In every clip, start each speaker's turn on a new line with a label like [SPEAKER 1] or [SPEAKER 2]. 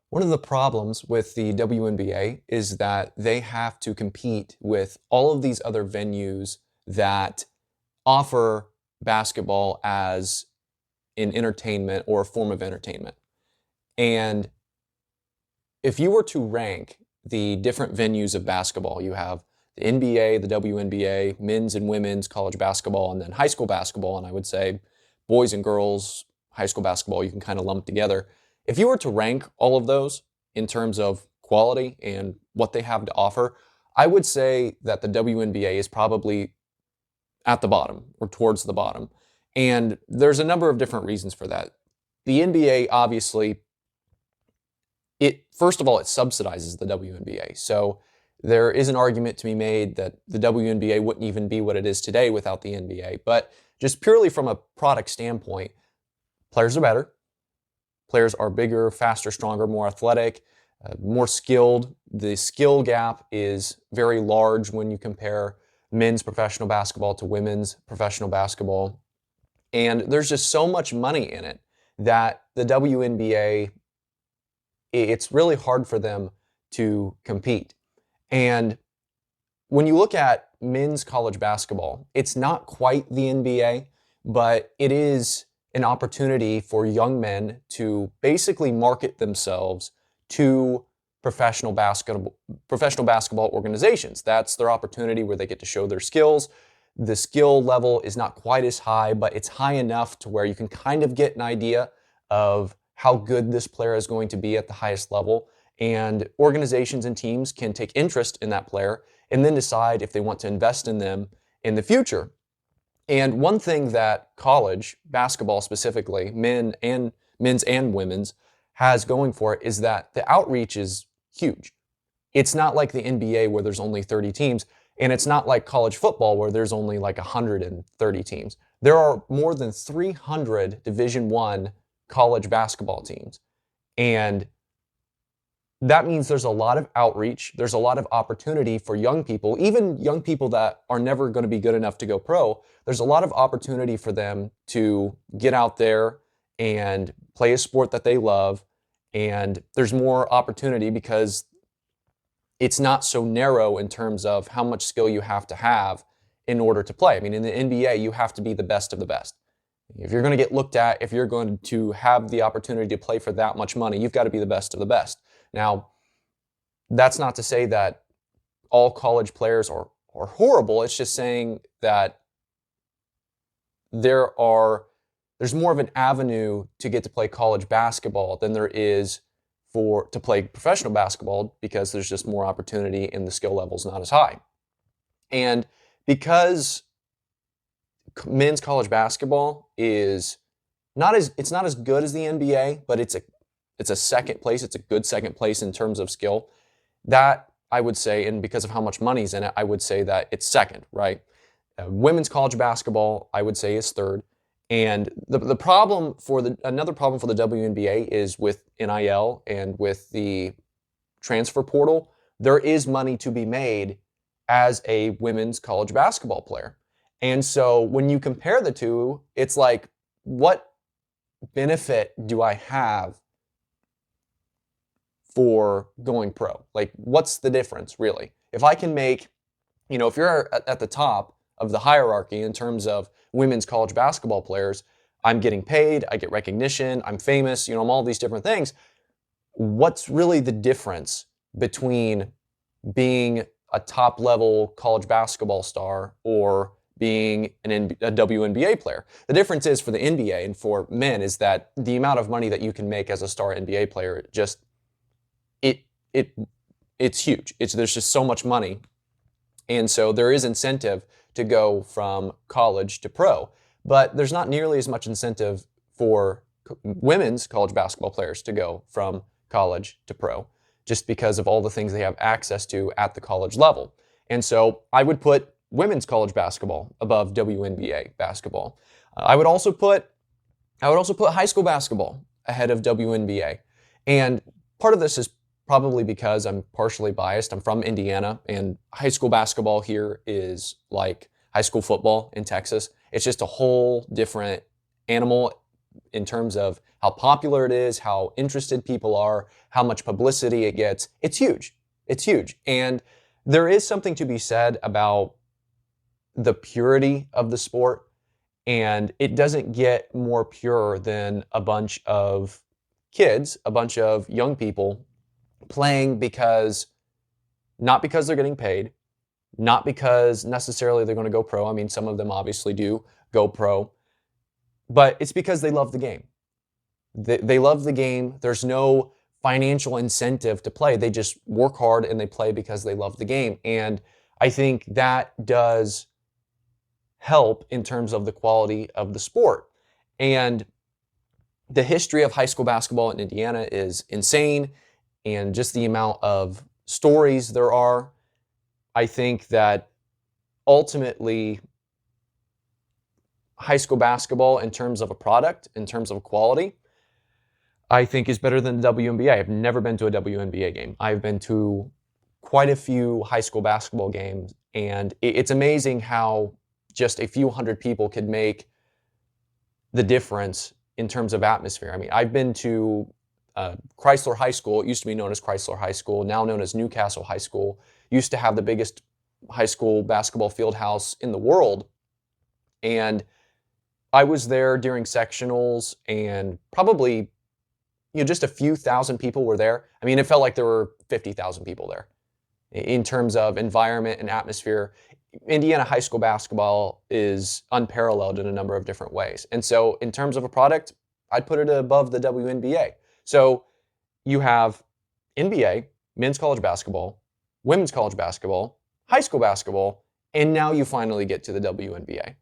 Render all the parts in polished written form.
[SPEAKER 1] One of the problems with the WNBA is that they have to compete with all of these other venues that offer basketball as an entertainment or a form of entertainment. And if you were to rank the different venues of basketball, you have the NBA, the WNBA, men's and women's college basketball, and then high school basketball. And I would say boys and girls, high school basketball, you can kind of lump together. If you were to rank all of those in terms of quality and what they have to offer, I would say that the WNBA is probably at the bottom or towards the bottom. And there's a number of different reasons for that. The NBA, obviously, first of all, it subsidizes the WNBA. So there is an argument to be made that the WNBA wouldn't even be what it is today without the NBA. But just purely from a product standpoint, players are better. Players are bigger, faster, stronger, more athletic, more skilled. The skill gap is very large when you compare men's professional basketball to women's professional basketball. And there's just so much money in it that the WNBA, it's really hard for them to compete. And when you look at men's college basketball, it's not quite the NBA, but it is an opportunity for young men to basically market themselves to professional basketball organizations. That's their opportunity where they get to show their skills. The skill level is not quite as high, but it's high enough to where you can kind of get an idea of how good this player is going to be at the highest level. And organizations and teams can take interest in that player and then decide if they want to invest in them in the future. And one thing that college basketball specifically, men's and women's, has going for it is that the outreach is huge. It's not like the NBA where there's only 30 teams, and it's not like college football where there's only like 130 teams. There are more than 300 Division I college basketball teams. And that means there's a lot of outreach. There's a lot of opportunity for young people, even young people that are never going to be good enough to go pro. There's a lot of opportunity for them to get out there and play a sport that they love. And there's more opportunity because it's not so narrow in terms of how much skill you have to have in order to play. I mean, in the NBA, you have to be the best of the best. If you're going to get looked at, if you're going to have the opportunity to play for that much money, you've got to be the best of the best. Now, that's not to say that all college players are horrible. It's just saying that there's more of an avenue to get to play college basketball than there is to play professional basketball because there's just more opportunity and the skill level's not as high. And because men's college basketball is it's not as good as the NBA, but it's a second place. It's a good second place in terms of skill. That I would say, and because of how much money's in it, I would say that it's second, right? Women's college basketball, I would say, is third. And another problem for the WNBA is with NIL and with the transfer portal. There is money to be made as a women's college basketball player. And so when you compare the two, it's like, what benefit do I have for going pro? Like, what's the difference, really? If I can make, if you're at the top of the hierarchy in terms of women's college basketball players, I'm getting paid, I get recognition, I'm famous, I'm all these different things. What's really the difference between being a top-level college basketball star or being a WNBA player? The difference is for the NBA and for men is that the amount of money that you can make as a star NBA player it's huge. There's just so much money. And so there is incentive to go from college to pro. But there's not nearly as much incentive for women's college basketball players to go from college to pro, just because of all the things they have access to at the college level. And so I would put women's college basketball above WNBA basketball. I would also put high school basketball ahead of WNBA. And part of this is probably because I'm partially biased. I'm from Indiana, and high school basketball here is like high school football in Texas. It's just a whole different animal. in terms of how popular it is, how interested people are, how much publicity it gets. It's huge. It's huge. And there is something to be said about the purity of the sport, and it doesn't get more pure than a bunch of kids, a bunch of young people playing not because they're getting paid, not because necessarily they're going to go pro. I mean, some of them obviously do go pro, but it's because they love the game. They love the game. There's no financial incentive to play. They just work hard and they play because they love the game. And I think that does help in terms of the quality of the sport. And the history of high school basketball in Indiana is insane, and just the amount of stories there are. I think that ultimately high school basketball, in terms of a product, in terms of quality, I think is better than the WNBA. I've never been to a WNBA game. I've been to quite a few high school basketball games, and it's amazing how just a few hundred people could make the difference in terms of atmosphere. I mean, I've been to Chrysler High School. It used to be known as Chrysler High School, now known as Newcastle High School. Used to have the biggest high school basketball field house in the world. And I was there during sectionals, and probably, just a few thousand people were there. I mean, it felt like there were 50,000 people there. In terms of environment and atmosphere, Indiana high school basketball is unparalleled in a number of different ways. And so in terms of a product, I'd put it above the WNBA. So you have NBA, men's college basketball, women's college basketball, high school basketball, and now you finally get to the WNBA.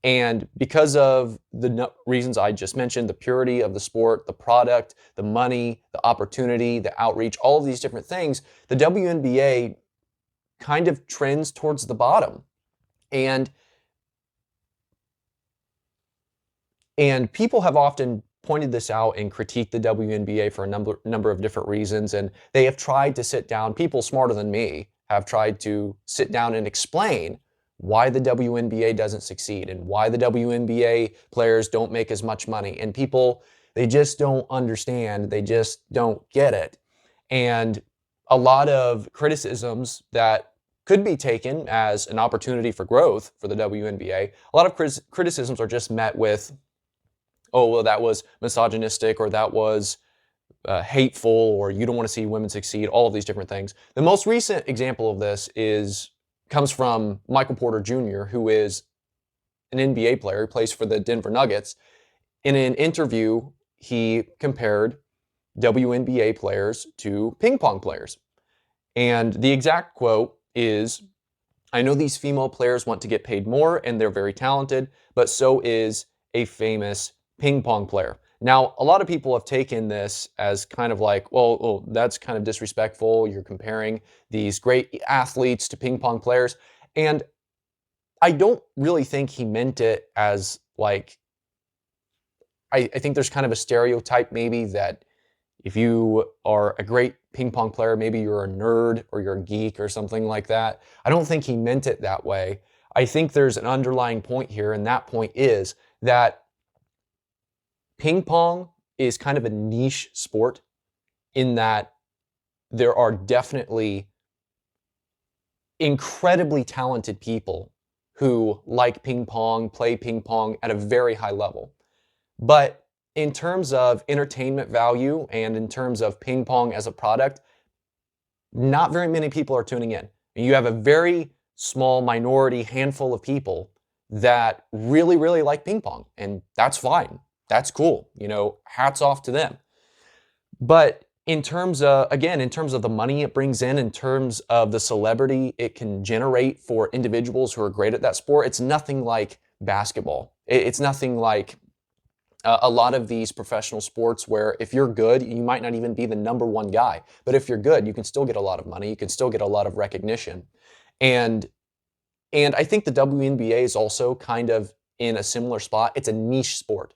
[SPEAKER 1] And because of the reasons I just mentioned, the purity of the sport, the product, the money, the opportunity, the outreach, all of these different things, the WNBA kind of trends towards the bottom. And people have often pointed this out and critiqued the WNBA for a number of different reasons. And they have tried to sit down, people smarter than me have tried to sit down and explain why the WNBA doesn't succeed and why the WNBA players don't make as much money. And people, they just don't understand. They just don't get it. And a lot of criticisms that could be taken as an opportunity for growth for the WNBA, a lot of criticisms are just met with, oh, well, that was misogynistic, or that was hateful, or you don't want to see women succeed, all of these different things. The most recent example of this comes from Michael Porter Jr., who is an NBA player, he plays for the Denver Nuggets. In an interview, he compared WNBA players to ping pong players. And the exact quote is, "I know these female players want to get paid more and they're very talented, but so is a famous ping pong player." Now, a lot of people have taken this as kind of like, well, that's kind of disrespectful. You're comparing these great athletes to ping pong players. And I don't really think he meant it as like, I think there's kind of a stereotype maybe that if you are a great ping pong player, maybe you're a nerd or you're a geek or something like that. I don't think he meant it that way. I think there's an underlying point here, and that point is that ping pong is kind of a niche sport in that there are definitely incredibly talented people who like ping pong, play ping pong at a very high level. But in terms of entertainment value and in terms of ping pong as a product, not very many people are tuning in. You have a very small minority handful of people that really, really like ping pong, and that's fine. That's cool. Hats off to them. But in terms of the money it brings in terms of the celebrity it can generate for individuals who are great at that sport, it's nothing like basketball. It's nothing like a lot of these professional sports where if you're good, you might not even be the number one guy. But if you're good, you can still get a lot of money. You can still get a lot of recognition. And I think the WNBA is also kind of in a similar spot. It's a niche sport.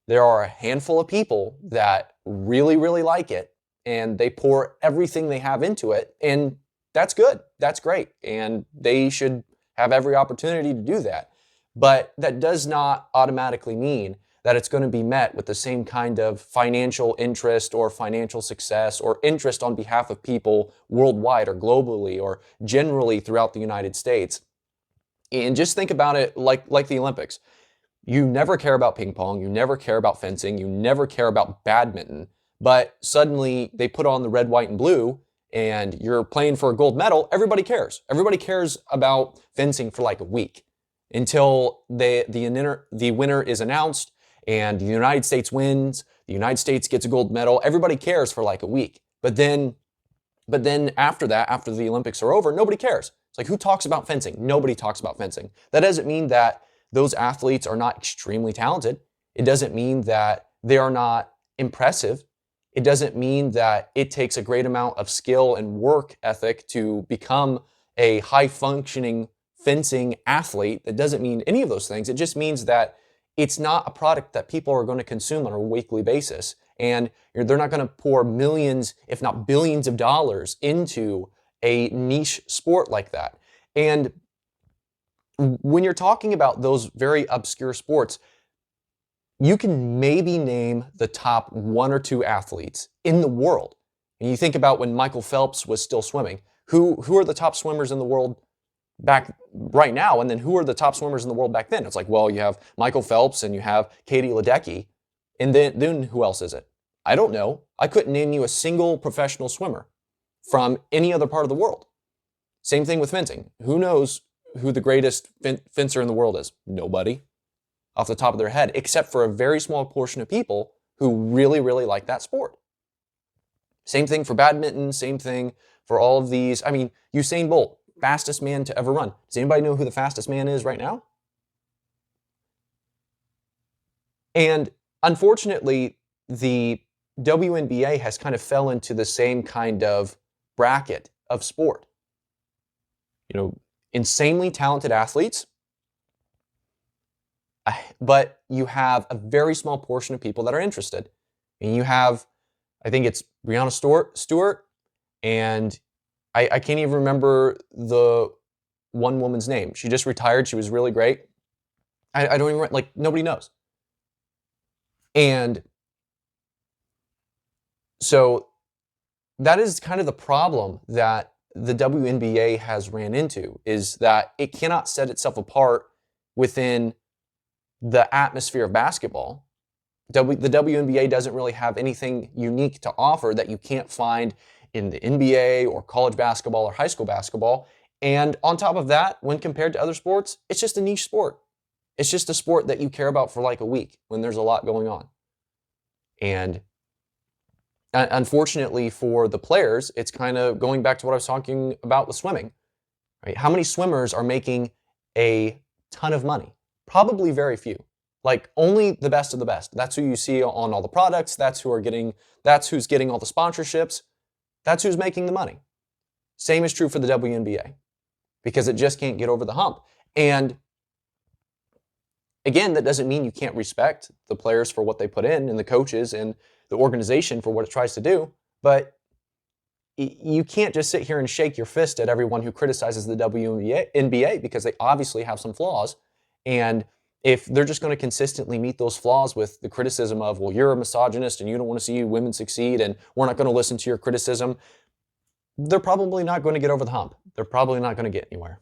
[SPEAKER 1] There are a handful of people that really, really like it, and they pour everything they have into it, and that's good. That's great, and they should have every opportunity to do that. But that does not automatically mean that it's going to be met with the same kind of financial interest or financial success or interest on behalf of people worldwide or globally or generally throughout the United States. And just think about it like the Olympics. You never care about ping pong, you never care about fencing, you never care about badminton, but suddenly they put on the red, white, and blue and you're playing for a gold medal. Everybody cares. Everybody cares about fencing for like a week until the winner is announced and the United States wins, the United States gets a gold medal. Everybody cares for like a week. But then after that, after the Olympics are over, nobody cares. It's like, who talks about fencing? Nobody talks about fencing. That doesn't mean that those athletes are not extremely talented. It doesn't mean that they are not impressive. It doesn't mean that it takes a great amount of skill and work ethic to become a high-functioning fencing athlete. That doesn't mean any of those things. It just means that it's not a product that people are going to consume on a weekly basis. And they're not going to pour millions, if not billions of dollars into a niche sport like that. And when you're talking about those very obscure sports, you can maybe name the top 1 or 2 athletes in the world. And you think about when Michael Phelps was still swimming, who are the top swimmers in the world back right now, and then who are the top swimmers in the world back then? It's like, well, you have Michael Phelps and you have Katie Ledecky, and then who else is it? I don't know. I couldn't name you a single professional swimmer from any other part of the world. Same thing with fencing. Who knows who the greatest fencer in the world is? Nobody off the top of their head, except for a very small portion of people who really, really like that sport. Same thing for badminton, same thing for all of these. I mean, Usain Bolt, fastest man to ever run. Does anybody know who the fastest man is right now? And unfortunately, the WNBA has kind of fell into the same kind of bracket of sport. You know, insanely talented athletes, but you have a very small portion of people that are interested. And you have, I think it's Breanna Stewart, and I can't even remember the one woman's name. She just retired. She was really great. I don't even, like, nobody knows. And so that is kind of the problem that the WNBA has ran into, is that it cannot set itself apart within the atmosphere of basketball. The WNBA doesn't really have anything unique to offer that you can't find in the NBA or college basketball or high school basketball. And on top of that, when compared to other sports, it's just a niche sport. It's just a sport that you care about for like a week when there's a lot going on. And unfortunately for the players, it's kind of going back to what I was talking about with swimming. Right? How many swimmers are making a ton of money? Probably very few. Like, only the best of the best. That's who you see on all the products. That's who's getting all the sponsorships. That's who's making the money. Same is true for the WNBA, because it just can't get over the hump. And again, that doesn't mean you can't respect the players for what they put in, and the coaches and the organization for what it tries to do. But you can't just sit here and shake your fist at everyone who criticizes the WNBA, because they obviously have some flaws. And if they're just going to consistently meet those flaws with the criticism of, well, you're a misogynist and you don't want to see women succeed and we're not going to listen to your criticism, they're probably not going to get over the hump. They're probably not going to get anywhere.